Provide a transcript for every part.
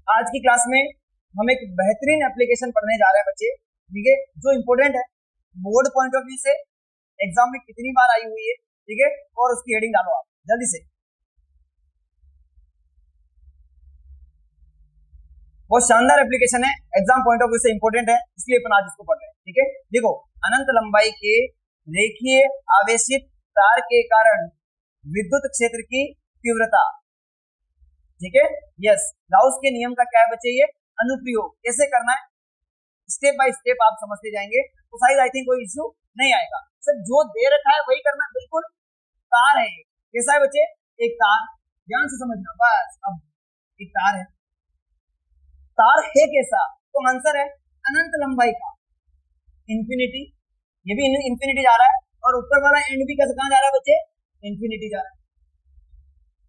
आज की क्लास में हम एक बेहतरीन एप्लीकेशन पढ़ने जा रहे हैं बच्चे, ठीक है, जो इम्पोर्टेंट है बोर्ड पॉइंट ऑफ व्यू से, एग्जाम में कितनी बार आई हुई है, ठीक है, और उसकी हेडिंग डालो आप जल्दी से। बहुत शानदार एप्लीकेशन है, एग्जाम पॉइंट ऑफ व्यू से इंपॉर्टेंट है, इसलिए अपन आज इसको पढ़ रहे हैं। ठीक है, देखो, अनंत लंबाई के रेखीय आवेशित तार के कारण विद्युत क्षेत्र की तीव्रता, ठीक है, यस, गाउस के नियम का क्या है बच्चे, ये अनुप्रयोग कैसे करना है, स्टेप बाय स्टेप आप समझते जाएंगे तो शायद आई थिंक कोई इश्यू नहीं आएगा। सर जो दे रखा है वही करना है, बिल्कुल। तार है, कैसा है बच्चे, एक तार, ध्यान से समझना बस। अब एक तार है, तार है कैसा, तो आंसर है अनंत लंबाई का, इंफिनिटी, ये भी इंफिनिटी जा रहा है, और ऊपर वाला एंड भी कैसे कहां जा रहा है बच्चे, इंफिनिटी जा रहा है।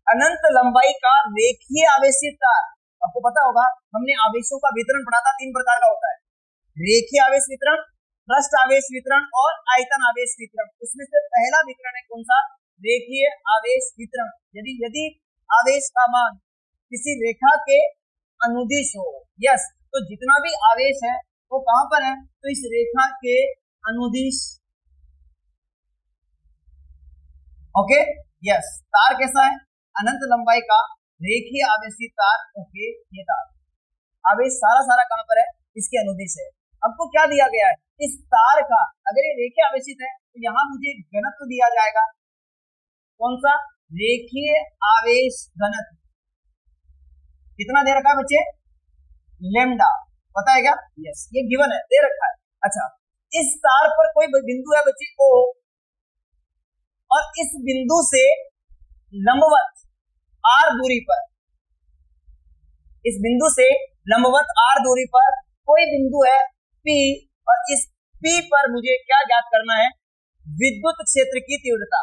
अनंत लंबाई का रेखीय आवेशित तार, आपको पता होगा हमने आवेशों का वितरण पढ़ा था, 3 प्रकार का होता है, रेखीय आवेश वितरण, पृष्ठ आवेश वितरण और आयतन आवेश वितरण। उसमें से पहला वितरण है कौन सा, रेखीय आवेश वितरण। यदि आवेश का मान किसी रेखा के अनुदिश हो, यस, तो जितना भी आवेश है वो कहां पर है, तो इस रेखा के अनुदिश। ओके, यस, तार कैसा है, अनंत लंबाई का रेखीय आवेशित तार। ओके, ये तार आवेश सारा कहां पर है, इसके अनुदिश है। हमको क्या दिया गया है, इस तार का, अगर ये रेखीय आवेशित है तो यहां मुझे घनत्व दिया जाएगा, कौन सा, रेखीय आवेश घनत्व। कितना दे रखा है बच्चे, लैम्डा, पता है क्या, यस, ये गिवन है, दे रखा है। अच्छा, इस तार पर कोई बिंदु है बच्चे O, और इस बिंदु से लंबवत R दूरी पर, इस बिंदु से लंबवत R दूरी पर कोई बिंदु है P, और इस P पर मुझे क्या ज्ञात करना है, विद्युत क्षेत्र की तीव्रता।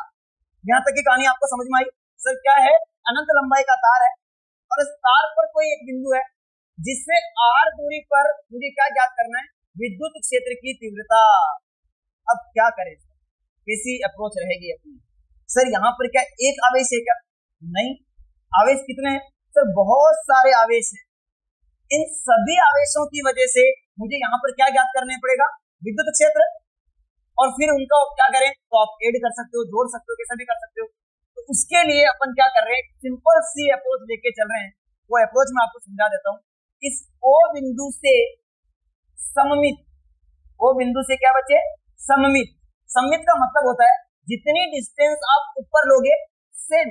यहां तक की कहानी आपको समझ में आई। सर क्या है, अनंत लंबाई का तार है और इस तार पर कोई एक बिंदु है जिससे R दूरी पर मुझे क्या ज्ञात करना है, विद्युत क्षेत्र की तीव्रता। अब क्या करें, कैसी अप्रोच रहेगी अपनी। सर यहाँ पर क्या एक आवेश है क्या, नहीं, आवेश कितने हैं सर, बहुत सारे आवेश हैं। इन सभी आवेशों की वजह से मुझे यहाँ पर क्या ज्ञात करने पड़ेगा, विद्युत क्षेत्र, और फिर उनका क्या करें, तो आप ऐड कर सकते हो, जोड़ सकते हो, कैसे भी कर सकते हो। तो उसके लिए अपन क्या कर रहे हैं, सिंपल सी अप्रोच लेके चल रहे हैं। वो अप्रोच मैं आपको समझा देता हूँ। इस O बिंदु से सममित, O बिंदु से क्या बचे, सममित। सममित का मतलब होता है जितनी डिस्टेंस आप ऊपर लोगे सेम,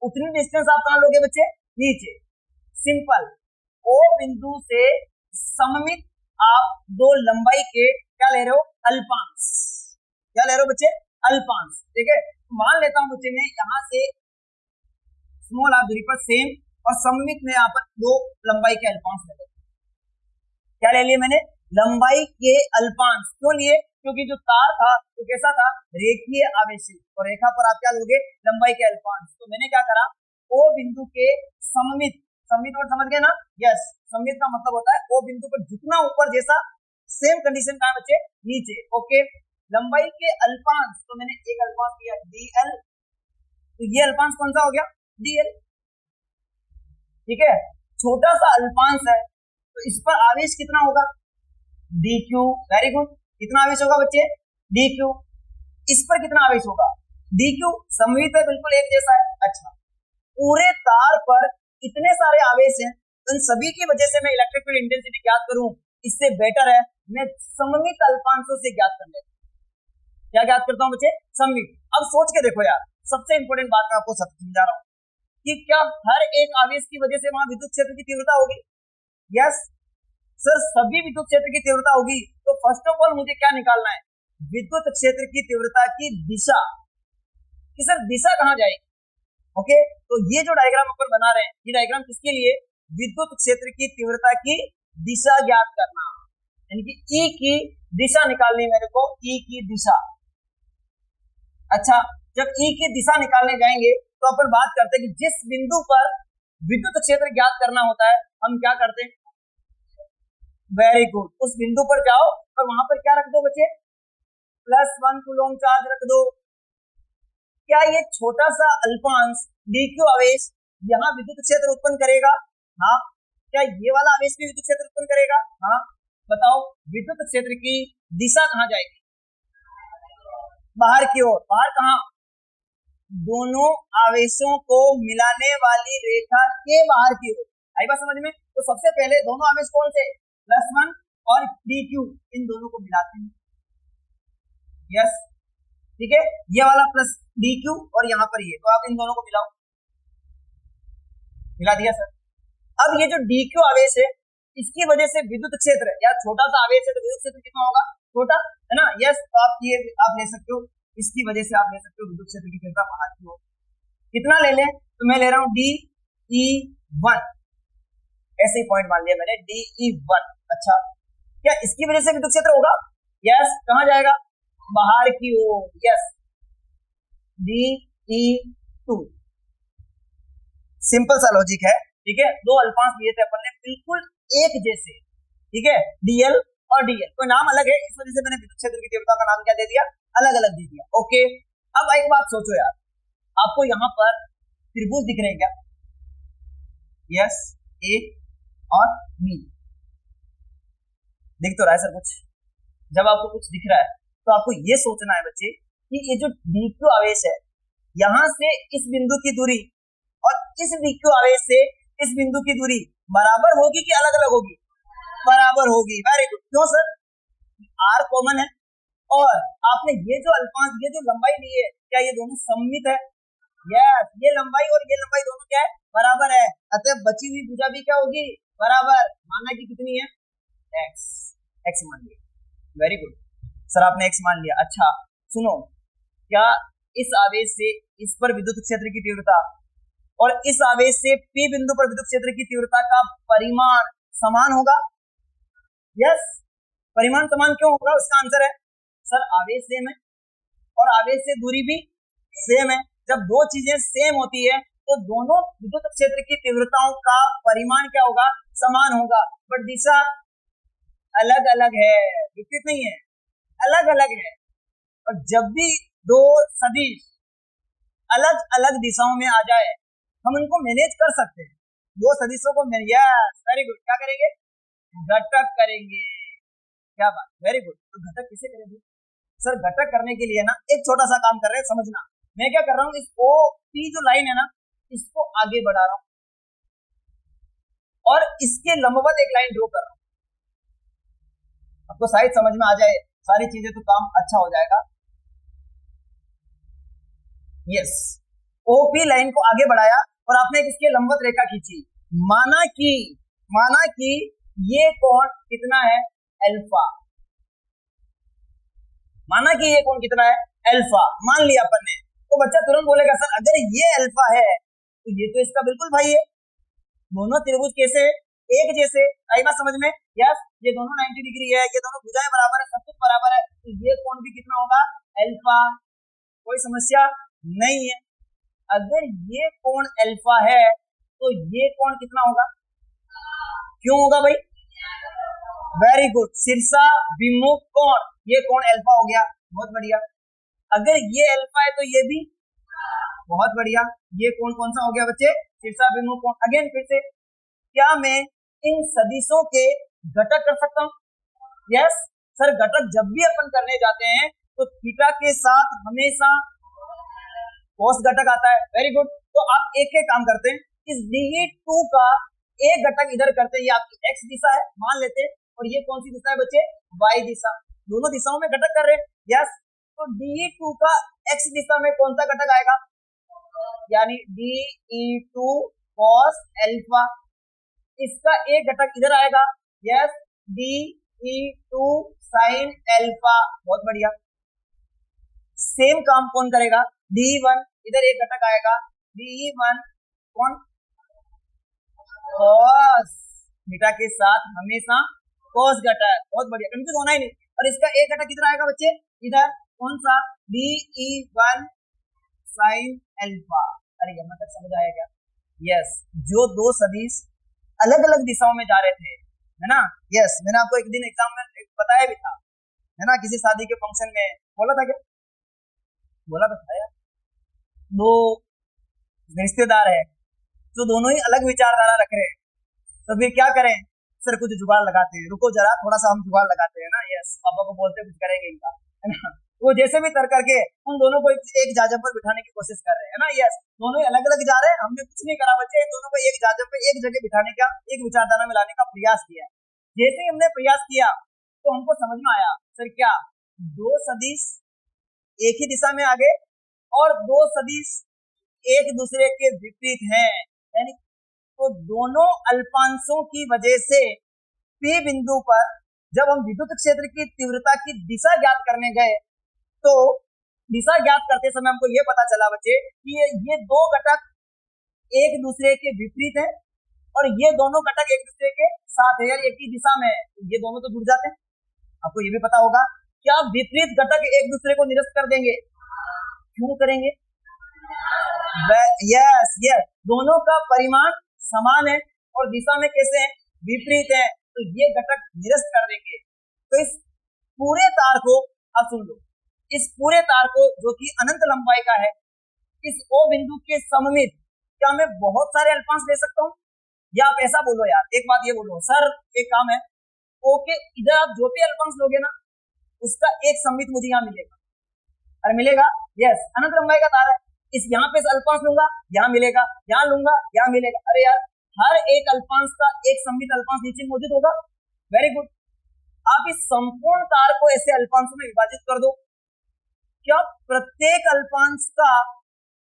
उतनी डिस्टेंस आप कहां लोगे बच्चे, नीचे। सिंपल, O बिंदु से सममित आप दो लंबाई के क्या ले रहे हो, अल्पांश। क्या ले रहे हो बच्चे, अल्पांश। ठीक है, मान लेता हूं बच्चे मैं यहाँ से स्मॉल r दूरी पर सेम, और सममित में यहाँ पर दो लंबाई के अल्पांश ले लेते। क्या ले लिए मैंने, लंबाई के अल्पांश। क्यों लिए, क्योंकि जो तार था वो कैसा था, रेखीय आवेशित, और रेखा पर आप क्या लोगे, लंबाई के अल्पांश। तो मैंने क्या करा, O बिंदु के सममित, सममित और समझ गए ना, यस, सममित का मतलब होता है O बिंदु पर जितना ऊपर जैसा, सेम कंडीशन कहां बच्चे, नीचे। ओके, लंबाई के अल्पांश, तो मैंने एक अल्पांश लिया dl, तो ये अल्पांश कौन सा हो गया, dl। ठीक है, छोटा सा अल्पांश है तो इस पर आवेश कितना होगा, dq। वेरी गुड, कितना आवेश होगा बच्चे, dq। इस पर कितना आवेश होगा, dq। सममित है, बिल्कुल एक जैसा है। अच्छा, पूरे तार पर इतने सारे आवेश हैं, इन सभी की वजह से मैं इलेक्ट्रिक फील्ड इंटेंसिटी ज्ञात करूं, इससे बेटर है मैं सममित अल्पांशों से ज्ञात कर लेता हूं। क्या ज्ञात करता हूं बच्चे, सममित। अब सोच के देखो यार, सबसे इंपॉर्टेंट बात मैं आपको समझा रहा हूं कि क्या हर एक आवेश की वजह से वहां विद्युत क्षेत्र की तीव्रता होगी, यस सर, सभी विद्युत क्षेत्र की तीव्रता होगी। तो फर्स्ट ऑफ ऑल मुझे क्या निकालना है, विद्युत क्षेत्र की तीव्रता की दिशा, कि सर दिशा कहां जाएगी। ओके, तो ये जो डायग्राम अपन बना रहे हैं, ये डायग्राम किसके लिए, विद्युत क्षेत्र की तीव्रता की दिशा ज्ञात करना, यानी कि E की दिशा निकालनी मेरे को, E की दिशा। अच्छा, जब E की दिशा निकालने जाएंगे तो अपन बात करते हैं कि जिस बिंदु पर विद्युत क्षेत्र ज्ञात करना होता है हम क्या करते हैं, वेरी गुड, उस बिंदु पर जाओ और वहां पर क्या रख दो बच्चे, +1 कूलम चार्ज रख दो। क्या ये छोटा सा अल्पांश dq आवेश यहाँ विद्युत क्षेत्र उत्पन्न करेगा, हाँ, क्या ये वाला आवेश भी विद्युत क्षेत्र उत्पन्न करेगा? हाँ, बताओ विद्युत क्षेत्र की दिशा कहाँ जाएगी? बाहर की ओर। बाहर कहाँ? दोनों आवेशों को मिलाने वाली रेखा के बाहर की ओर। आई बात समझ में? तो सबसे पहले दोनों आवेश कौन से? +1 और dq, इन दोनों को मिलाते हैं। यस, ठीक है, ये वाला प्लस dq और यहाँ पर ये, तो आप इन दोनों को मिलाओ। मिला दिया सर। अब ये जो dq आवेश है, इसकी वजह से विद्युत क्षेत्र, या छोटा सा आवेश है तो विद्युत क्षेत्र कितना होगा? छोटा, है ना? यस, तो आप ले सकते हो, इसकी वजह से आप ले सकते हो विद्युत क्षेत्र की तीव्रता बाहर की ओर। कितना ले लें? तो मैं ले रहा हूं DE1, ऐसे ही पॉइंट मान लिया मैंने, DE1। अच्छा, क्या इसकी वजह से विद्युत क्षेत्र होगा? यस, कहां जाएगा? बाहर की ओर। Yes, DE2। सिंपल सा लॉजिक है, ठीक है। दो अल्फांस लिए थे अपन ने बिल्कुल एक जैसे, ठीक है, DL और DL, कोई नाम अलग है, इस वजह से मैंने विद्युत क्षेत्र की तीव्रता का नाम क्या दे दिया? अलग अलग दे दिया। ओके, अब एक बात सोचो यार, आपको यहां पर त्रिभुज दिख रहे हैं क्या? यस, A और B दिख तो रहा है सर कुछ। जब आपको कुछ दिख रहा है तो आपको ये सोचना है बच्चे कि ये जो dq आवेश है, यहां से इस बिंदु की दूरी और इस dq आवेश से इस बिंदु की दूरी बराबर होगी कि अलग अलग होगी? बराबर होगी। Very good. क्यों सर? r कॉमन है और आपने ये जो अल्फांस, ये जो लंबाई ली है, क्या ये दोनों सममित है? यस, ये लंबाई और ये लंबाई दोनों क्या है? बराबर है। अतः बची हुई भुजा भी क्या होगी? बराबर। माना कि कितनी है? x। x मान लिया। वेरी गुड सर, आपने x मान लिया। अच्छा सुनो, क्या इस आवेश से इस पर विद्युत क्षेत्र की तीव्रता और इस आवेश से P बिंदु पर विद्युत क्षेत्र की तीव्रता का परिमाण समान होगा? यस, परिमाण समान क्यों होगा? उसका आंसर है सर, आवेश सेम है और आवेश से दूरी भी सेम है। जब दो चीजें सेम होती है तो दोनों विद्युत क्षेत्र की तीव्रताओं का परिमाण क्या होगा? समान होगा, बट दिशा अलग अलग है, विपरीत नहीं है, अलग अलग है। और जब भी दो सदिश अलग अलग दिशाओं में आ जाए, हम उनको मैनेज कर सकते हैं। दो सदिशों को, यस वेरी गुड, क्या करेंगे? घटक करेंगे। क्या बात, वेरी गुड। तो घटक किसे करेंगे सर? घटक करने के लिए ना एक छोटा सा काम कर रहे हैं, समझना। मैं क्या कर रहा हूं, इस OP जो लाइन है ना, इसको आगे बढ़ा रहा हूं और इसके लंबवत एक लाइन ड्रॉ कर रहा हूं। आपको शायद समझ में आ जाए सारी चीजें तो काम अच्छा हो जाएगा। यस, OP लाइन को आगे बढ़ाया और आपने इसके लंबवत रेखा खींची। माना कि ये कोण कितना है? अल्फा। माना कि ये कोण कितना है? अल्फा। मान लिया अपन ने, तो बच्चा तुरंत बोलेगा सर अगर ये अल्फा है तो ये तो इसका बिल्कुल भाई है। दोनों त्रिभुज कैसे है? एक जैसे। आई बात समझ में? यस, ये दोनों 90 डिग्री है, ये दोनों भुजाएं बराबर है, सब कुछ बराबर है, तो ये कोण भी कितना होगा? अल्फा। कोई समस्या नहीं है। अगर ये कोण अल्फा है तो ये कोण कितना होगा? क्यों होगा भाई? वेरी गुड, शीर्षा विमुख कोण, ये कोण अल्फा हो गया। बहुत बढ़िया। अगर ये अल्फा है तो ये भी, बहुत बढ़िया। ये कोण कौन सा हो गया बच्चे? शीर्षा विमुख कोण। अगेन फिर से, क्या मैं इन सदिशों के घटक कर सकता हूं? यस सर, घटक जब भी अपन करने जाते हैं तो थीटा के साथ हमेशा cos घटक आता है। Very good. तो आप एक काम करते हैं, इस DE2 का एक घटक इधर करते हैं, ये आपकी x दिशा है मान लेते हैं, और ये कौन सी दिशा है बच्चे? y दिशा। दोनों दिशाओं में घटक कर रहे हैं। यस, तो DE2 का x दिशा में कौन सा घटक आएगा? यानी DE2 cos अल्फा। इसका एक घटक इधर आएगा। Yes, DE2 sin alpha. बहुत बढ़िया। सेम काम कौन करेगा? DE1, इधर एक घटक आएगा, DE1 कौन? cos थीटा के साथ हमेशा cos घटक। बहुत बढ़िया, कंफ्यूज होना ही नहीं। और इसका एक घटक किधर आएगा बच्चे? इधर। कौन सा? DE1 sin alpha. अरे यहाँ तक समझ आया क्या? यस, जो दो सदिश अलग अलग दिशाओं में जा रहे थे, है ना? यस, मैंने आपको एक दिन एग्जाम में बताया भी था, है ना? किसी शादी के फंक्शन में बोला था क्या? बोला तो था यार। दो रिश्तेदार है जो दोनों ही अलग विचारधारा रख रहे हैं, तो फिर क्या करें सर, कुछ जुगाड़ लगाते हैं, रुको जरा थोड़ा सा हम जुगाड़ लगाते हैं ना। यस, पापा को बोलते कुछ करेंगे इनका, है ना। वो जैसे भी कर करके उन दोनों को एक जाजम पर बिठाने की कोशिश कर रहे हैं ना। यस, दोनों अलग अलग जा रहे हैं, हमने कुछ नहीं करा बच्चे, दोनों को एक जाजम पे एक जगह बिठाने का, एक विचारधारा में लाने का प्रयास किया। जैसे ही हमने प्रयास किया तो हमको समझ में आया सर क्या दो सदिश एक ही दिशा में आगे और दो सदिश एक दूसरे के विपरीत हैं, यानी तो दोनों अल्पांशों की वजह से P बिंदु पर जब हम विद्युत क्षेत्र की तीव्रता की दिशा ज्ञात करने गए तो दिशा ज्ञात करते समय हमको ये पता चला बच्चे कि ये दो घटक एक दूसरे के विपरीत हैं और ये दोनों घटक एक दूसरे के साथ है, यानी एक ही दिशा में, ये दोनों तो जुड़ जाते हैं। आपको ये भी पता होगा क्या विपरीत घटक एक दूसरे को निरस्त कर देंगे, क्यों करेंगे? यस यस, दोनों का परिमाण समान है और दिशा में कैसे हैं, विपरीत है, तो ये घटक निरस्त कर देंगे। तो इस पूरे तार को आप सुन लो, इस पूरे तार को जो कि अनंत लंबाई का है, इस O बिंदु के सममित क्या मैं बहुत सारे अल्पांश ले सकता हूँ? या आप ऐसा बोलो यार, एक बात ये बोलो सर, एक काम है O के इधर आप जो भी अल्पांश लोगे ना उसका एक सममित मुझे यहाँ मिलेगा। अरे मिलेगा, यस, अनंत लंबाई का तार है, इस यहाँ पे अल्पांश लूंगा यहाँ मिलेगा, यहाँ लूंगा यहाँ मिलेगा। अरे यार, हर एक अल्पांश का एक सममित अल्पांश नीचे मौजूद होगा। वेरी गुड, आप इस संपूर्ण तार को ऐसे अल्पांशों में विभाजित कर दो, क्या प्रत्येक अल्पांश का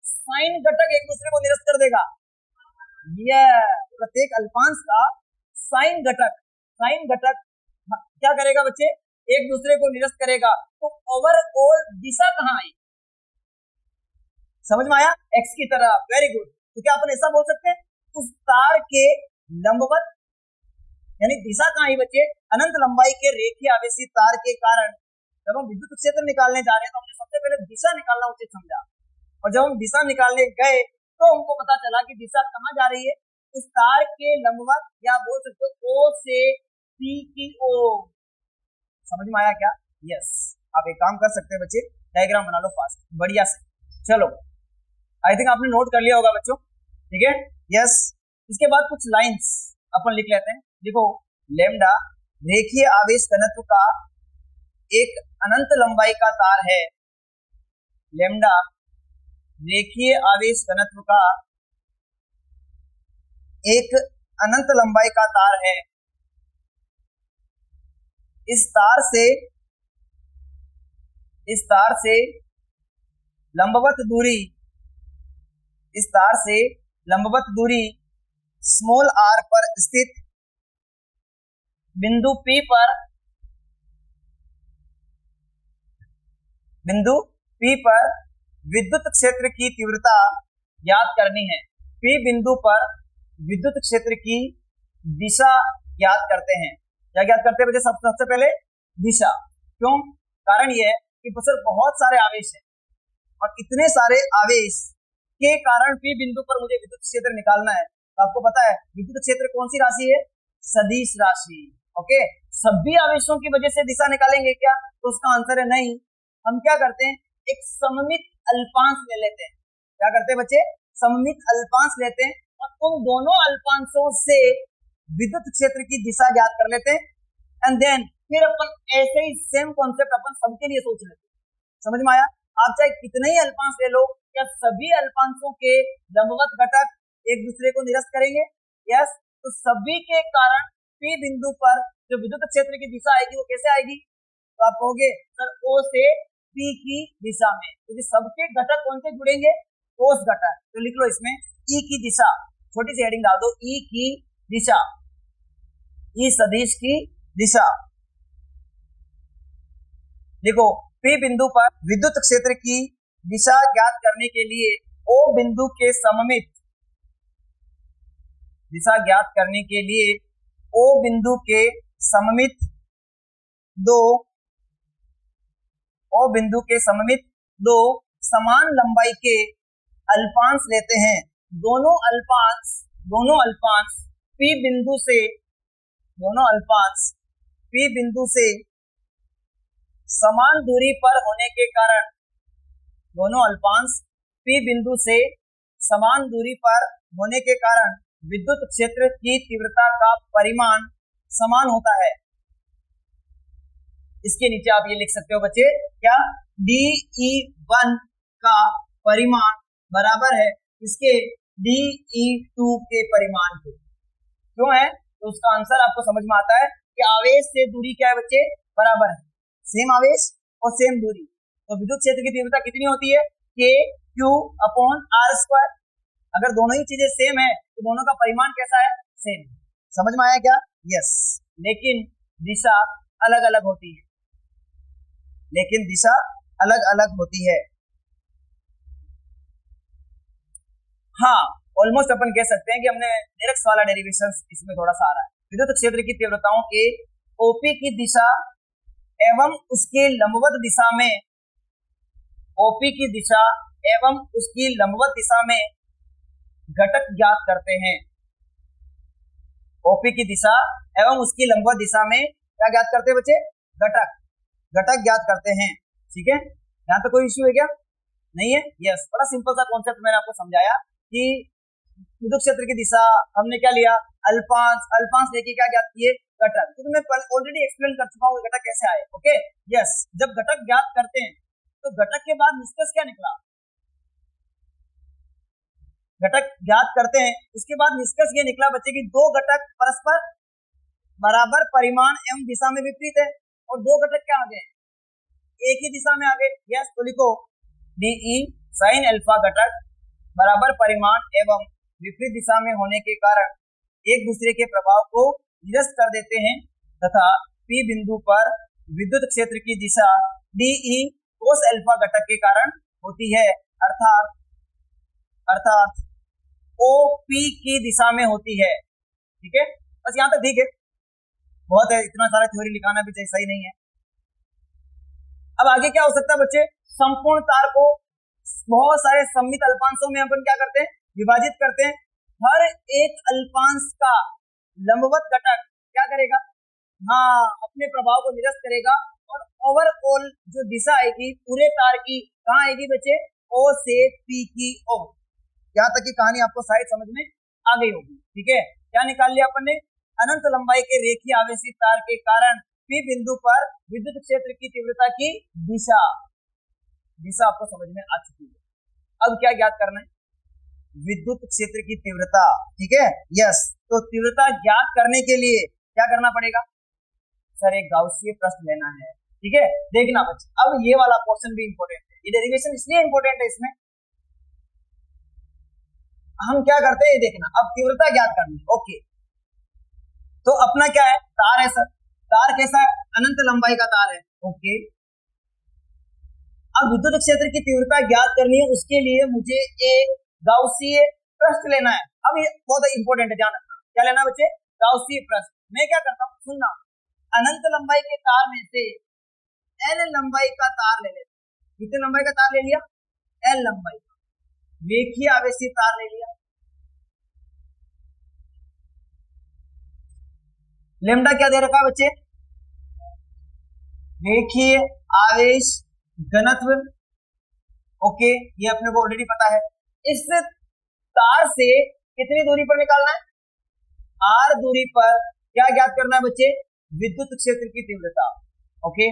साइन घटक एक दूसरे को निरस्त कर देगा? प्रत्येक अल्पांश का साइन घटक क्या करेगा बच्चे, एक दूसरे को निरस्त करेगा। तो ओवरऑल दिशा कहाँ आई, समझ में आया? एक्स की तरह। वेरी गुड, तो क्या अपन ऐसा बोल सकते हैं उस तार के लंबवत, यानी दिशा कहाँ आई बच्चे, अनंत लंबाई के रेखीय आवेशी तार के कारण जब हम विद्युत क्षेत्र निकालने जा रहे हैं तो हमने सबसे पहले दिशा निकालना उचित समझा, और जब हम दिशा निकालने गए तो हमको पता चला कि दिशा कहाँ जा रही है, उस तार के लंबवत, या बोल सकते हो O से P की ओर। समझ में आया क्या? यस, आप एक काम कर सकते हैं बच्चे, डायग्राम बना लो फास्ट, बढ़िया से। चलो, आई थिंक आपने नोट कर लिया होगा बच्चों, ठीक है? यस, इसके बाद कुछ लाइंस अपन लिख लेते हैं। देखो, लैम्डा रेखीय आवेश घनत्व का एक अनंत लंबाई का तार है। लैम्डा रेखीय आवेश घनत्व का एक अनंत लंबाई का तार है। इस तार से लंबवत दूरी स्मॉल r पर स्थित बिंदु P पर विद्युत क्षेत्र की तीव्रता ज्ञात करनी है। P बिंदु पर विद्युत क्षेत्र की दिशा ज्ञात करते हैं। क्या ज्ञात करते हैं बच्चे? सबसे पहले दिशा। क्यों? कारण यह है कि सर बहुत सारे आवेश हैं और इतने सारे आवेश के कारण P बिंदु पर मुझे विद्युत क्षेत्र निकालना है। तो आपको पता है विद्युत क्षेत्र कौन सी राशि है? सदिश राशि। ओके, सभी आवेशों की वजह से दिशा निकालेंगे क्या? तो उसका आंसर है नहीं। हम क्या करते हैं, एक सममित अल्पांश ले लेते हैं। क्या करते हैं बच्चे? सममित अल्पांश लेते हैं और उन दोनों अल्पांशों से विद्युत क्षेत्र की दिशा ज्ञात कर लेते हैं, एंड देन फिर अपन ऐसे ही सेम कॉन्सेप्ट अपन सबके लिए सोच लेते हैं। समझ में आया? आप चाहे कितने ही अल्पांश ले लो, क्या सभी अल्पांशों के लंबवत घटक एक दूसरे को निरस्त करेंगे? यस, तो सभी के कारण P बिंदु पर जो विद्युत क्षेत्र की दिशा आएगी वो कैसे आएगी? तो आप कहोगे सर O से P की दिशा में, क्योंकि सबके घटक कौन से जुड़ेंगे? ठोस घटक। तो लिख लो इसमें E की दिशा, छोटी सी हेडिंग डाल दो, E की दिशा, E सदिश की दिशा। देखो, P बिंदु पर विद्युत क्षेत्र की दिशा ज्ञात करने के लिए O बिंदु के सममित दिशा ज्ञात करने के लिए O बिंदु के सममित दो समान लंबाई के अल्पांश लेते हैं। दोनों अल्पांश P बिंदु से समान दूरी पर होने के कारण विद्युत क्षेत्र की तीव्रता का परिमाण समान होता है। इसके नीचे आप ये लिख सकते हो बच्चे, क्या dE1 का परिमाण बराबर है इसके dE2 के परिमाण के। क्यों है? तो उसका आंसर आपको समझ में आता है कि आवेश से दूरी क्या है बच्चे, बराबर है, सेम आवेश और सेम दूरी। तो विद्युत क्षेत्र की तीव्रता कितनी होती है, K Q अपॉन R²। अगर दोनों ही चीजें सेम है तो दोनों का परिमाण कैसा है, सेम। समझ में आया क्या? यस। लेकिन दिशा अलग अलग होती है, लेकिन दिशा अलग अलग होती है। हाँ, ऑलमोस्ट अपन कह सकते हैं कि हमने निरक्ष वाला डेरिवेशन इसमें थोड़ा सा आ रहा है। विद्युत क्षेत्र की तीव्रताओं के ओपी की दिशा एवं उसके लंबवत दिशा में, ओपी की दिशा एवं उसकी लंबवत दिशा में घटक ज्ञात करते हैं। ओपी की दिशा एवं उसकी लंबवत दिशा में क्या ज्ञात करते हैं बच्चे, घटक ज्ञात करते हैं। ठीक है, यहाँ पे कोई इश्यू है क्या? नहीं है। यस, बड़ा सिंपल सा कॉन्सेप्ट मैंने आपको समझाया कि विद्युत क्षेत्र की दिशा हमने क्या लिया, अल्पांश लेके क्या ज्ञात किए, घटक। तो मैं ऑलरेडी एक्सप्लेन कर चुका हूँ घटक कैसे आए। ओके यस, जब घटक ज्ञात करते हैं तो घटक के बाद निष्कर्ष क्या निकला, घटक ज्ञात करते हैं उसके बाद निष्कर्ष ये निकला बच्चे कि दो घटक परस्पर बराबर परिमाण एवं दिशा में विपरीत है, और दो घटक क्या आ गए, एक ही दिशा में आ गए। यस, तो लिखो DE sin अल्फा घटक बराबर परिमाण एवं विपरीत दिशा में होने के कारण एक दूसरे के प्रभाव को निरस्त कर देते हैं तथा P बिंदु पर विद्युत क्षेत्र की दिशा DE cos अल्फा घटक के कारण होती है, अर्थात OP की दिशा में होती है। ठीक है, बस यहाँ तक ठीक है, बहुत है, इतना सारा थ्योरी लिखाना भी सही नहीं है। अब आगे क्या हो सकता है बच्चे, संपूर्ण तार को बहुत सारे सममित अल्पांशों में अपन क्या करते हैं, विभाजित करते हैं। हर एक अल्पांश का लंबवत घटक क्या करेगा, हाँ, अपने प्रभाव को निरस्त करेगा और ओवरऑल जो दिशा आएगी पूरे तार की कहाँ आएगी बच्चे, O से P की ओर। यहाँ तक की कहानी आपको शायद समझ में आ गई होगी। ठीक है, क्या निकाल लिया अपन ने, अनंत लंबाई के रेखीय आवेशित तार के कारण P बिंदु पर विद्युत क्षेत्र की तीव्रता की दिशा आपको समझ में आ चुकी है। अब क्या ज्ञात करना है, विद्युत क्षेत्र की तीव्रता। ठीक है, यस, तो तीव्रता ज्ञात करने के लिए क्या करना पड़ेगा, सर एक गाउसीय प्रश्न लेना है। ठीक है, देखना बच्चे, अब ये वाला पोर्शन भी इंपॉर्टेंट है, ये डेरिवेशन इसलिए इंपॉर्टेंट है, इसमें हम क्या करते हैं देखना। अब तीव्रता ज्ञात करनी, ओके, तो अपना क्या है, तार है सर, तार कैसा है, अनंत लंबाई का तार है। ओके, अब विद्युत क्षेत्र की तीव्रता ज्ञात करनी है, उसके लिए मुझे एक गाउसीय पृष्ठ लेना है। अब ये बहुत इंपॉर्टेंट है, ध्यान रखना, क्या लेना बच्चे, गाउसीय पृष्ठ। मैं क्या करता हूँ, सुनना, अनंत लंबाई के तार में से L लंबाई का तार ले लेते। कितने लंबाई का तार ले लिया, L लंबाई का। रेखीय आवेशित तार ले लिया, लेमडा क्या दे रखा है बच्चे, रेखीय आवेश घनत्व। ओके, ये अपने को ऑलरेडी पता है। इस तार से कितनी दूरी पर निकालना है, R दूरी पर क्या ज्ञात करना है बच्चे, विद्युत क्षेत्र की तीव्रता। ओके,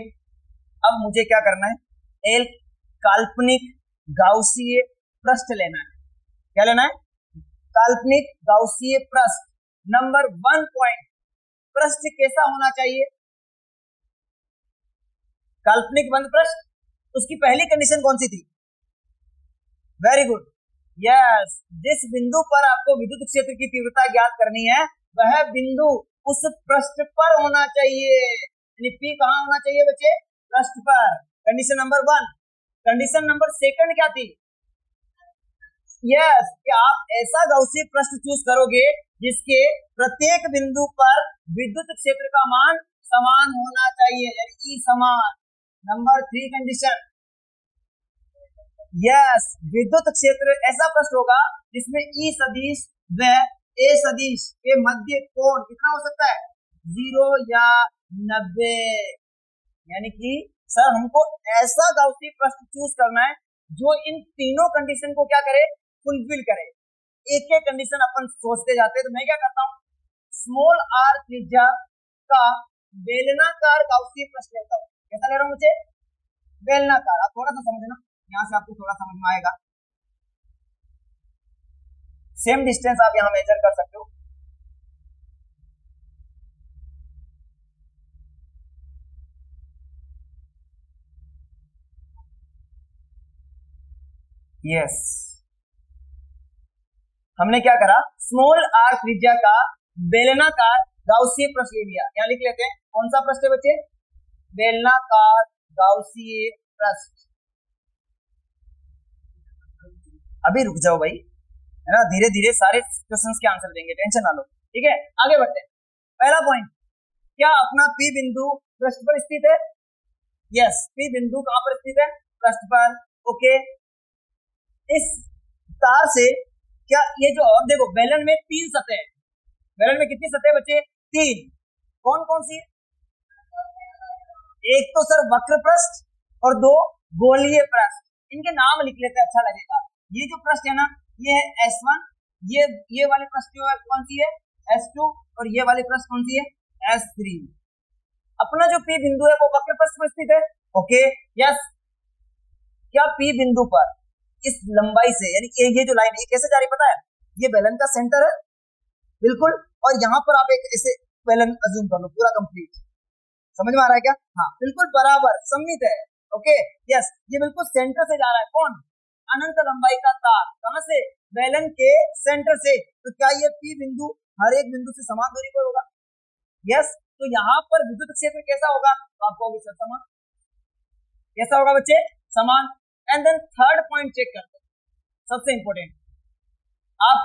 अब मुझे क्या करना है, एक काल्पनिक गाउसीय पृष्ठ लेना है। क्या लेना है, काल्पनिक गाउसीय पृष्ठ। नंबर 1 पॉइंट, पृष्ठ कैसा होना चाहिए, काल्पनिक बंद पृष्ठ। उसकी पहली कंडीशन कौन सी थी, वेरी गुड, यस, जिस बिंदु पर आपको विद्युत क्षेत्र की तीव्रता ज्ञात करनी है वह बिंदु उस पृष्ठ पर होना चाहिए। P कहां होना चाहिए बच्चे, पृष्ठ पर। Condition number 1। कंडीशन नंबर 2 क्या थी, यस, कि आप ऐसा गाउसीय पृष्ठ चूज करोगे जिसके प्रत्येक बिंदु पर विद्युत क्षेत्र का मान समान होना चाहिए, यानी E समान। नंबर 3 कंडीशन, यस, विद्युत क्षेत्र ऐसा पृष्ठ होगा जिसमें E सदिश व A सदिश के मध्य कोण कितना हो सकता है, 0 या 90। यानी कि सर हमको ऐसा गाउसीय पृष्ठ चूज करना है जो इन तीनों कंडीशन को क्या करे, फुलफिल करे। एक एक कंडीशन अपन सोचते जाते हैं। तो मैं क्या करता हूँ, स्मॉल आर त्रिज्या का बेलनाकार गाउसियन प्रश्न लेता हूँ। कैसा ले रहा हूँ मुझे, बेलनाकार। आप थोड़ा सा समझना, यहाँ से आपको थोड़ा समझ में आएगा। सेम डिस्टेंस आप यहाँ मेजर कर सकते हो। यस, हमने क्या करा, स्मॉल आर त्रिज्या का बेलनाकार गाउसियन प्रश्न ले लिया। यहाँ लिख लेते हैं, कौन सा प्रश्न है बच्चे, बेलनाकार गाउसियन प्रश्न। अभी रुक जाओ भाई, है ना, धीरे धीरे सारे क्वेश्चंस के आंसर देंगे, टेंशन ना लो। ठीक है, आगे बढ़ते हैं। पहला पॉइंट, क्या अपना पी बिंदु पृष्ठ पर स्थित है? यस, पी बिंदु कहां पर स्थित है, पृष्ठ पर। ओके, इस तार से क्या ये जो, और देखो बेलन में 3 सतह है। बेलन में कितनी सतह बच्चे, 3। कौन कौन सी, एक तो सर वक्र पृष्ठ और 2 गोलीय पृष्ठ। इनके नाम लिख लेते हैं, अच्छा लगेगा। ये जो पृष्ठ है ना, ये है S1, ये वाली पृष्ठ जो है कौन सी है, S2, और ये वाली पृष्ठ कौन सी है, S3। अपना जो P बिंदु है वो वक्र पृष्ठ पर स्थित है। Okay, yes. क्या P बिंदु पर इस लंबाई से, यानी ये जो लाइन है कैसे जा रही पता है, ये बेलन का सेंटर है बिल्कुल, और यहाँ पर आप एक ऐसे बेलन अज्यूम कर लो पूरा कंप्लीट। समझ में आ रहा है क्या, हाँ बिल्कुल बराबर सममित है। ओके, यस, ये बिल्कुल सेंटर से जा रहा है। कौन, अनंत लंबाई का तार, कहां से, बेलन के सेंटर से। तो क्या ये P बिंदु हर एक बिंदु से समान दूरी पर होगा? यस, तो यहाँ पर विद्युत क्षेत्र कैसा होगा, तो आपको समान, कैसा होगा बच्चे, समान। And then third point check करते हैं, सबसे इंपॉर्टेंट। आप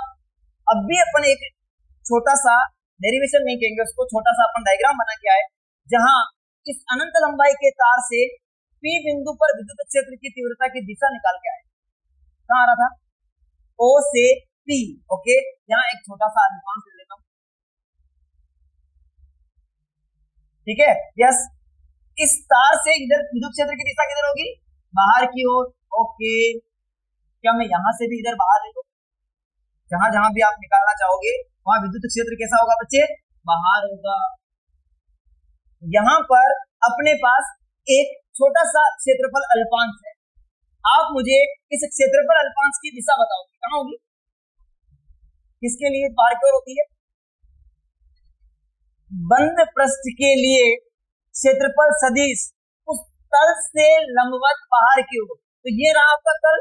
अब भी अपन एक छोटा सा डेरिवेशन नहीं कहेंगे उसको, छोटा सा अपन डायग्राम बना के आए, जहां इस अनंत लंबाई के तार से P बिंदु पर विद्युत क्षेत्र की तीव्रता की दिशा निकाल के आए। कहां आ रहा था, O से P। ओके, यहाँ एक छोटा सा अनुपात ले लेता हूं। ठीक है, यस, इस तार से इधर विद्युत क्षेत्र की दिशा किधर होगी, बाहर की ओर। ओके, क्या मैं यहां से भी इधर बाहर ले लूं, जहां जहां भी आप निकालना चाहोगे वहां विद्युत क्षेत्र कैसा होगा बच्चे, बाहर होगा। यहां पर अपने पास एक छोटा सा क्षेत्रफल अल्पांश है। आप मुझे इस क्षेत्रफल अल्पांश की दिशा बताओ, कहां होगी, किसके लिए बाहर की ओर होती है, बंद पृष्ठ के लिए क्षेत्रफल सदिश उस तल से लंबवत बाहर की ओर। तो ये रहा आपका तल,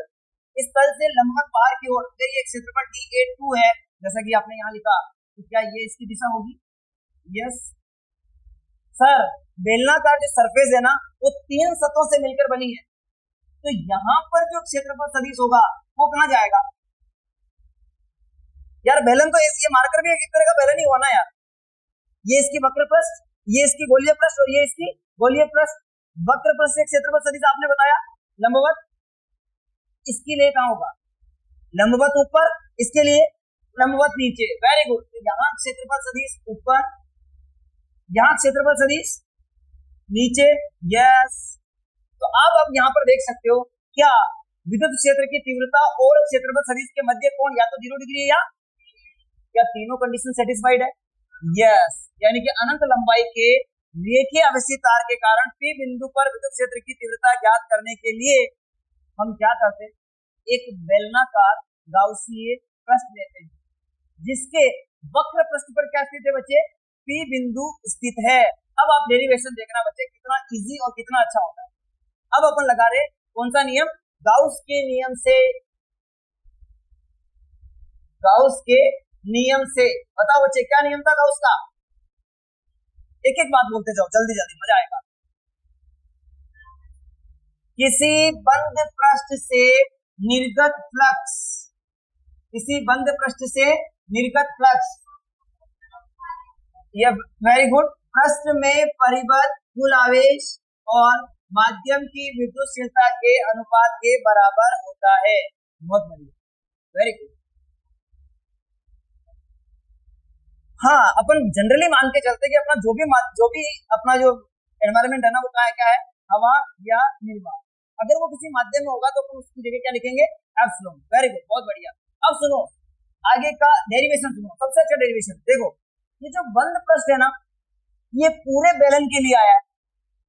इस तल से लंबवत बाहर की ओर। अगर ये क्षेत्रफल dA2 है, जैसा कि आपने यहाँ लिखा, तो क्या ये इसकी दिशा होगी? यस सर, बेलनाकार जो सरफेस है ना, वो 3 सतहों से मिलकर बनी है। तो यहाँ पर जो क्षेत्रफल सदिश होगा वो कहाँ जाएगा यार, बेलन तो ये मार्कर भी एक तरह का बेलन ही हुआ ना यार। ये इसकी वक्र पृष्ठ, ये इसकी गोलीय पृष्ठ, और ये इसकी गोलीय पृष्ठ। वक्र पृष्ठ से क्षेत्रफल सदिश आपने बताया लंबवत, इसके लिए कहां होगा, लंबवत ऊपर, इसके लिए लंबवत नीचे। वेरी गुड, तो यहाँ क्षेत्रफल सदिश ऊपर, यहाँ क्षेत्रफल सदिश नीचे। यस, तो आप यहाँ पर देख सकते हो, क्या विद्युत क्षेत्र की तीव्रता और क्षेत्रफल सदिश के मध्य कोण या तो 0 डिग्री है, या तीनों कंडीशन सेटिस्फाइड है। यस, यानी कि अनंत लंबाई के रेखीय आवेशी तार के कारण P बिंदु पर विद्युत क्षेत्र की तीव्रता ज्ञात करने के लिए हम क्या करते हैं, एक बेलनाकार गाउसीय पृष्ठ लेते हैं, जिसके वक्र पृष्ठ पर क्या स्थित है बच्चे, P बिंदु स्थित है। अब आप डेरिवेशन देखना बच्चे, कितना इजी और कितना अच्छा होता है। अब अपन लगा रहे कौन सा नियम, गाउस के नियम से। गाउस के नियम से, बताओ बच्चे क्या नियम था गाउस का, एक एक बात बोलते जाओ जल्दी जल्दी, मजा आएगा। किसी बंद पृष्ठ से निर्गत फ्लक्स, किसी बंद पृष्ठ से निर्गत फ्लक्स, यह वेरी गुड, पृष्ठ में परिबद्ध कुल आवेश और माध्यम की विद्युतशीलता के अनुपात के बराबर होता है। बहुत बढ़िया, वेरी गुड। हाँ, अपन जनरली मान के चलते कि अपना जो भी अपना जो एनवायरनमेंट है ना, वो क्या है, हवा या निर्वात। अगर वो किसी माध्यम में होगा तो अपन उसकी जगह क्या लिखेंगे, एप्सिलॉन। वेरी गुड, बहुत बढ़िया। अब सुनो, आगे का डेरिवेशन सुनो, सबसे अच्छा डेरिवेशन देखो। ये जो बंद पृष्ठ है ना, ये पूरे बेलन के लिए आया है,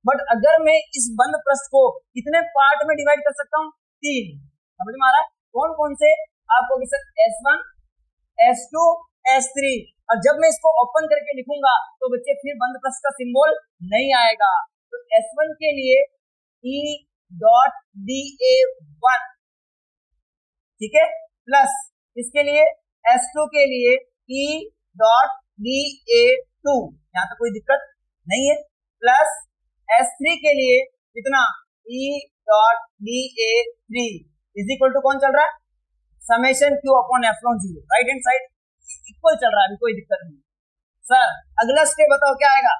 बट अगर मैं इस बंद पृष्ठ को कितने पार्ट में डिवाइड कर सकता हूँ, 3। समझ में आ रहा है? कौन कौन से? आपको S1, S2, S3। और जब मैं इसको ओपन करके लिखूंगा तो बच्चे फिर बंद पृष्ठ का सिंबल नहीं आएगा। तो S1 के लिए E.DA1, ठीक है, प्लस इसके लिए S2 के लिए E.DA2, यहाँ तो कोई दिक्कत नहीं है, प्लस S3 के लिए कितना, E.DA3 इज इक्वल टू कौन चल रहा है, summation Q upon epsilon 0, right hand side equal चल रहा है, अभी कोई दिक्कत नहीं। सर अगला स्टेप बताओ क्या आएगा?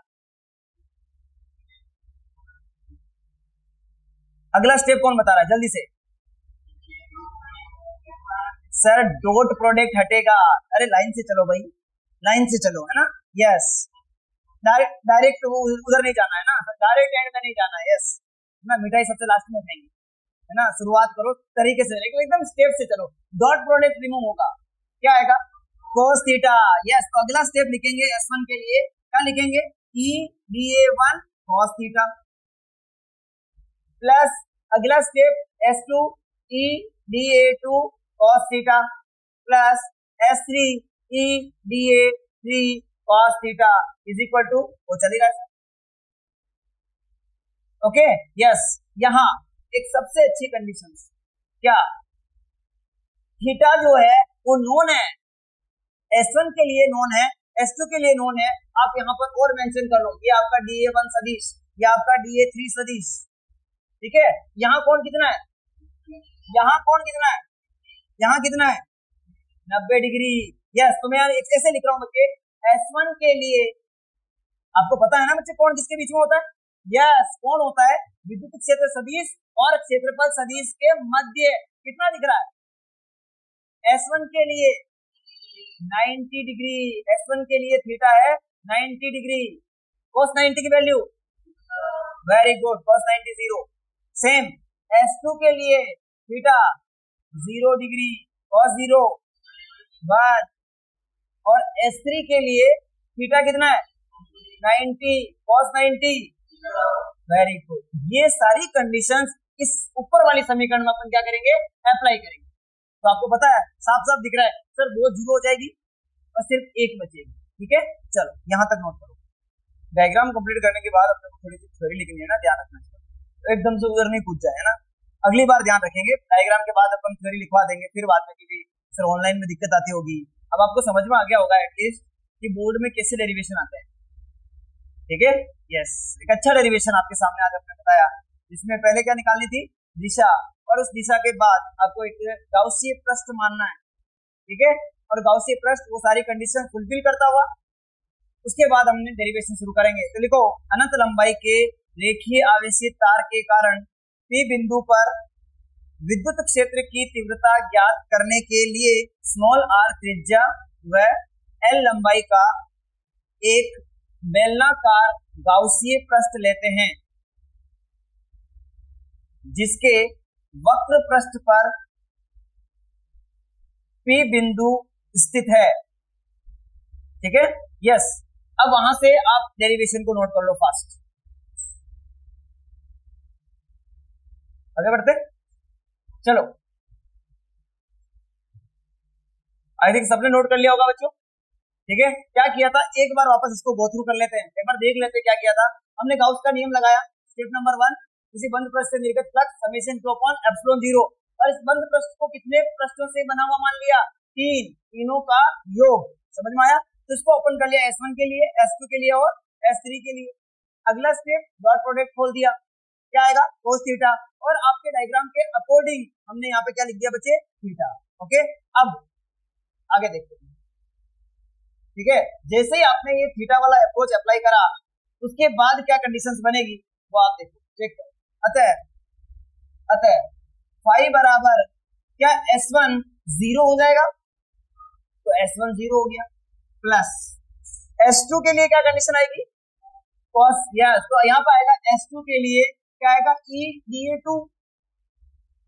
अगला स्टेप कौन बता रहा है जल्दी से? सर डॉट प्रोडक्ट हटेगा। अरे लाइन से चलो भाई, लाइन से चलो, है ना? यस, डायरेक्ट उधर नहीं जाना है ना, डायरेक्ट एंड में नहीं जाना है। यस ना, मिठाई सबसे लास्ट में खाएंगे, है ना? शुरुआत करो तरीके से, लेकिन एकदम स्टेप से चलो। डॉट प्रोडक्ट रिमूव होगा, क्या आएगा? cos theta. यस, तो अगला स्टेप लिखेंगे S1 के लिए, क्या लिखेंगे? E.DA1 cos थीटा, प्लस अगला step S2 E.DA2 cos theta, plus S3 E.DA3 cos theta is equal to, वो चलेगा। ओके, यस, यहाँ एक सबसे अच्छी कंडीशन, क्या? थीटा जो है वो नोन है, S1 के लिए नोन है, S2 के लिए नोन है। आप यहाँ पर और मेंशन कर लो, ये आपका DA1 सदिश, ये आपका DA3 सदिश, ठीक है। यहाँ कौन कितना है? यहाँ कौन कितना है? यहाँ कितना है? 90 डिग्री। यस, तो मैं ऐसे लिख रहा हूँ बच्चे, S1 के लिए आपको पता है ना बच्चे कौन किसके बीच में होता है? यस, कौन होता है? विद्युत क्षेत्र सदिश और क्षेत्रफल सदिश के मध्य। कितना दिख रहा है? S1 के लिए 90 डिग्री, S1 के लिए थीटा है 90 डिग्री। cos 90 की value, very good, cos 90 0। Same S2 के लिए थीटा 0 डिग्री, cos 0 1, और S3 के लिए थीटा कितना है? 90, cos 90, वेरी गुड। ये सारी कंडीशंस इस ऊपर वाली समीकरण में अपन क्या करेंगे? अप्लाई करेंगे। तो आपको पता है, साफ साफ दिख रहा है सर, वो 0 हो जाएगी और सिर्फ 1 बचेगी, ठीक है। चलो यहाँ तक नोट करो। डायग्राम कंप्लीट करने के बाद अपने को थोड़ी सी थ्योरी लिखनी है ना, ध्यान रखना चाहिए, तो एकदम से उधर नहीं कूद जाए, है ना। अगली बार ध्यान रखेंगे, डायग्राम के बाद अपन थ्योरी लिखवा देंगे, फिर बाद में कि सर ऑनलाइन में दिक्कत आती होगी। अब आपको समझ में आ गया होगा एटलीस्ट कि बोर्ड में कैसे डेरिवेशन आता है, ठीक है। यस, एक अच्छा डेरिवेशन आपके सामने आज आपने बताया, जिसमें पहले क्या निकालनी थी? दिशा, और उस दिशा के बाद आपको एक गाउसीय पृष्ठ मानना है, ठीक है। और गाउसीय पृष्ठ वो सारी कंडीशन फुलफिल करता हुआ, उसके बाद हमने डेरिवेशन शुरू करेंगे। तो लिखो, अनंत लंबाई के रेखीय आवेशित तार के कारण P बिंदु पर विद्युत क्षेत्र की तीव्रता ज्ञात करने के लिए स्मॉल r त्रिज्या व L लंबाई का एक बेलनाकार गाउसीय पृष्ठ लेते हैं, जिसके वक्र पृष्ठ पर P बिंदु स्थित है, ठीक है। यस, अब वहां से आप डेरिवेशन को नोट कर लो फास्ट। आगे बढ़ते चलो। आई थिंक सबने नोट कर लिया होगा बच्चों, ठीक है। क्या किया था, एक बार वापस इसको गो थ्रू कर लेते हैं, एक बार देख लेते हैं क्या किया था हमने। गाउस का नियम लगाया, स्टेप नंबर 1, किसी बंद पृष्ठ से निर्गत flux summation Q upon epsilon 0, और इस बंद पृष्ठ को कितने पृष्ठों से बना हुआ मान लिया? 3, तीनों का योग। समझ में आया? तो इसको ओपन कर लिया S1 के लिए, S2 के लिए और S3 के लिए। अगला स्टेप, डॉट प्रोडक्ट खोल दिया, क्या आएगा? cos थीटा, और आपके डायग्राम के अकॉर्डिंग हमने यहाँ पे क्या लिख दिया बच्चे? थीटा। ओके, अब आगे देखते हैं, ठीक है। जैसे ही आपने ये थीटा वाला अप्रोच अप्लाई करा, उसके बाद क्या कंडीशंस बनेगी वो आप देखो, चेक करो। अतः फाई बराबर क्या S1 0 हो जाएगा? तो S1 0 हो गया, प्लस S2 के लिए क्या कंडीशन आएगी? cos, यस, तो यहाँ पे आएगा S2 के लिए क्या आएगा? E.DA2,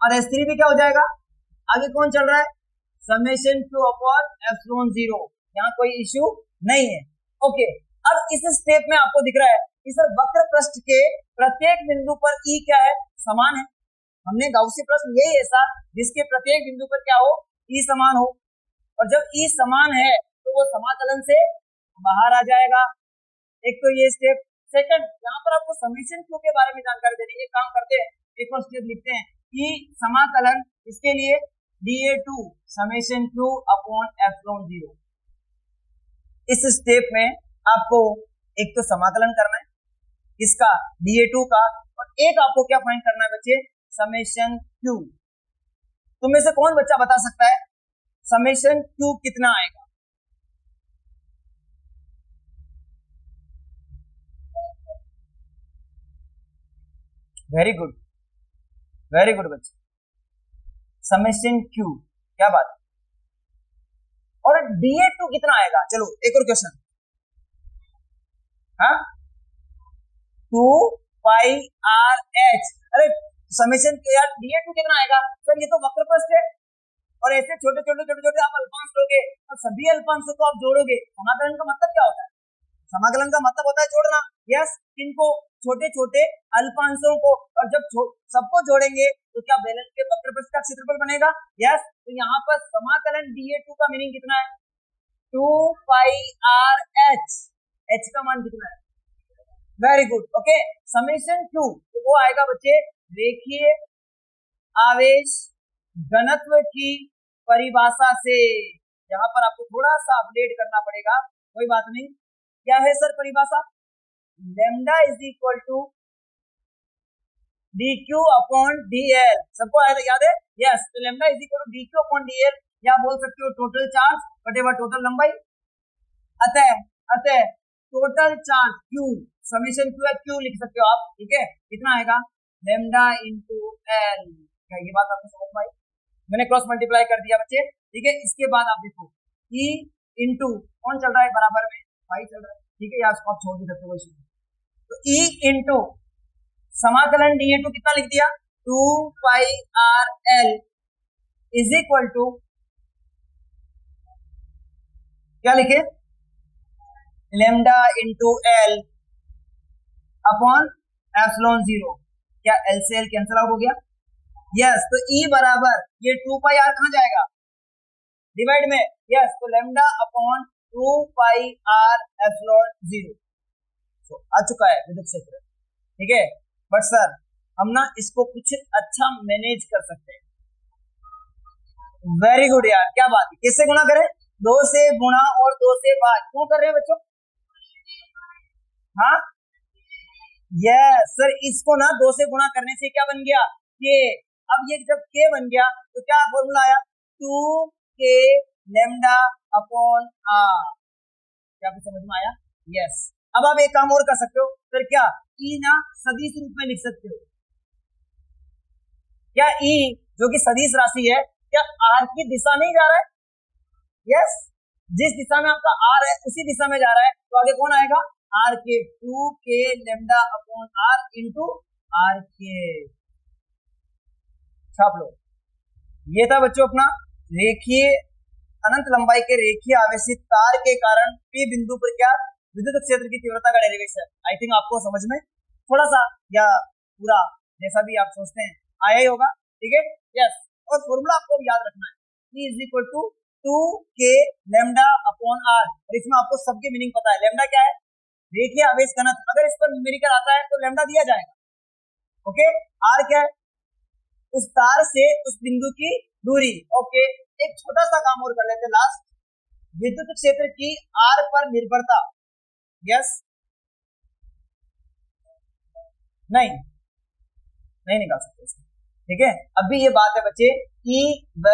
और S3 भी क्या हो जाएगा? आगे कौन चल रहा है? समेशन Q अपॉन एप्सिलॉन 0, यहाँ कोई इश्यू नहीं है। ओके, अब इस स्टेप में आपको दिख रहा है इस वक्र पृष्ठ के प्रत्येक बिंदु पर E क्या है, समान है। हमने गाउसी प्रश्न यही ऐसा जिसके प्रत्येक बिंदु पर क्या हो, E समान हो, और जब E समान है तो वो समाकलन से बाहर आ जाएगा। एक तो ये स्टेप। सेकंड, यहाँ पर आपको समेशन Q के बारे में जानकारी देनी है। एक काम करते हैं, एक और स्टेप लिखते हैं कि समाकलन इसके लिए dA2 summation Q upon epsilon 0। इस स्टेप में आपको एक तो समाकलन करना है इसका dA2 का, और एक आपको क्या फाइंड करना है बच्चे, समेशन Q। तुम में से कौन बच्चा बता सकता है समेशन Q कितना आएगा? वेरी गुड, वेरी गुड बच्चे, समेशन Q, क्या बात है। और dA2 कितना आएगा? चलो एक और क्वेश्चन, हाँ, 2 पाई RH। अरे समेशन यार dA2 कितना आएगा सर? ये तो वक्र पृष्ठ है, और ऐसे छोटे छोटे छोटे छोटे आप अल्पांश लोगे और सभी अल्पांशों को आप जोड़ोगे। समाकलन का मतलब क्या होता है? समाकलन का मतलब होता है जोड़ना। यस, इनको छोटे छोटे अल्पांशों को, और जब सबको जोड़ेंगे तो क्या बेलन के वक्र पृष्ठ का क्षेत्रफल बनेगा? यस, तो यहाँ पर समाकलन dA2 का मीनिंग कितना है? 2 पाई RH, H का मान कितना है? Very good, okay. Summation Q तो वो आएगा बच्चे रेखीय आवेश घनत्व की परिभाषा से। यहाँ पर आपको थोड़ा सा अपडेट करना पड़ेगा, कोई बात नहीं। क्या है सर परिभाषा? Lambda is equal to dQ upon dl। सबको याद है? यस, तो lambda is equal to dQ upon dl, या बोल सकते हो टोटल चार्ज बटेवा टोटल लंबाई। अतः total charge Q, summation Q है, Q लिख सकते हो आप, ठीक है। कितना आएगा? Lambda into L। क्या ये बात आपको समझ में आई? मैंने क्रॉस मल्टीप्लाई कर दिया बच्चे, ठीक है। इसके बाद आप देखो E इंटू कौन चल रहा है बराबर में, भाई चल रहा है, ठीक है, या आप छोड़ भी सकते हो। तो E इंटू समाकलन dA2 कितना लिख दिया? 2 पाई RL इज इक्वल टू क्या लिखे? Lambda into L upon epsilon 0। क्या L से L कैंसिल आउट हो गया? यस, तो E बराबर ये 2 पाई R कहाँ जाएगा? डिवाइड में। यस, तो लैम्डा अपॉन 2 पाई R एप्सिलॉन 0 तो आ चुका है विद्युत क्षेत्र, ठीक है। बट सर हम ना इसको कुछ अच्छा मैनेज कर सकते हैं। वेरी गुड यार, क्या बात है। किससे गुणा करें? 2 से गुणा और 2 से भाग। क्यों कर रहे हैं बच्चों? हाँ यस सर, इसको ना 2 से गुणा करने से क्या बन गया? के। अब ये जब के बन गया तो क्या फॉर्मूला आया? 2k lambda upon r। क्या आपको समझ में आया? यस। अब आप एक काम और कर सकते हो फिर, क्या E ना सदिश रूप में लिख सकते हो। क्या E जो कि सदिश राशि है, क्या r की दिशा नहीं जा रहा है? यस, जिस दिशा में आपका r है उसी दिशा में जा रहा है, तो आगे कौन आएगा? r के 2k lambda upon r into r के। छाप लो। ये था बच्चों अपना रेखीय अनंत लंबाई के रेखीय आवेशित तार के कारण P बिंदु पर क्या विद्युत क्षेत्र की तीव्रता का डेरिवेशन। आई थिंक आपको समझ में थोड़ा सा या पूरा जैसा भी आप सोचते हैं आया ही होगा, ठीक है। यस, और फॉर्मूला आपको याद रखना है, E is equal to 2k lambda upon r। और इसमें आपको सबके मीनिंग पता है। लैम्डा क्या है? रेखीय आवेश घनत्व। अगर इस पर न्यूमेरिकल आता है तो लैम्डा दिया जाएगा, ओके। r क्या है? उस तार से उस बिंदु की दूरी, ओके। एक छोटा सा काम और कर लेते हैं लास्ट, विद्युत क्षेत्र की r पर निर्भरता। यस, नहीं निकाल सकते इसमें, ठीक है। अभी ये बात है बच्चे E व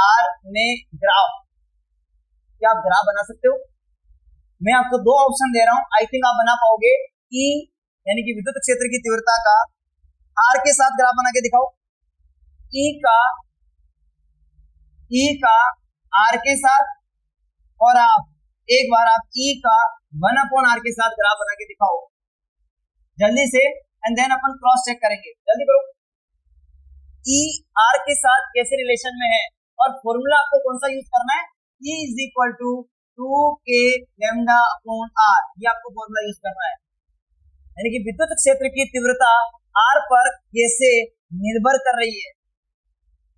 R में ग्राफ, क्या आप ग्राफ बना सकते हो? मैं आपको 2 ऑप्शन दे रहा हूं, आई थिंक आप बना पाओगे। E यानी कि विद्युत क्षेत्र की तीव्रता का R के साथ ग्राफ बना के दिखाओ। E का R के साथ, और आप एक बार आप E का 1/r के साथ ग्राफ बना के दिखाओ जल्दी से, एंड देन अपन क्रॉस चेक करेंगे। जल्दी करो। E R के साथ कैसे रिलेशन में है और फॉर्मूला आपको कौन सा यूज करना है, E is equal to 2k lambda upon r, ये आपको फॉर्मूला यूज करना है। यानी कि विद्युत क्षेत्र की तीव्रता r पर कैसे निर्भर कर रही है।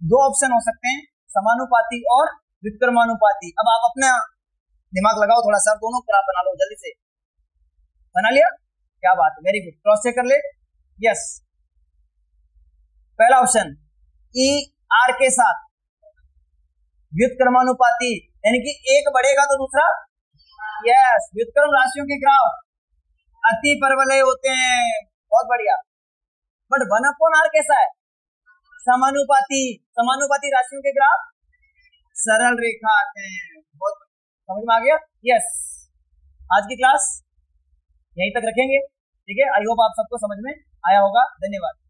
दो ऑप्शन हो सकते हैं, समानुपाती और व्युत्क्रमानुपाती। अब आप अपना दिमाग लगाओ थोड़ा सा, दोनों ग्राफ बना लो जल्दी से। बना लिया, क्या बात है, वेरी गुड। क्रॉस चेक कर ले, यस। पहला ऑप्शन ई आर के साथ व्युत्क्रमानुपाती, यानी कि एक बढ़ेगा तो दूसरा, यस। व्युत्क्रम राशियों के ग्राफ अति परवलय होते हैं, बहुत बढ़िया। बट 1/r कैसा है, समानुपाती। समानुपाती राशियों के ग्राफ सरल रेखा आते हैं। बहुत समझ में आ गया, यस। आज की क्लास यहीं तक रखेंगे, ठीक है। आई होप आप सबको समझ में आया होगा। धन्यवाद।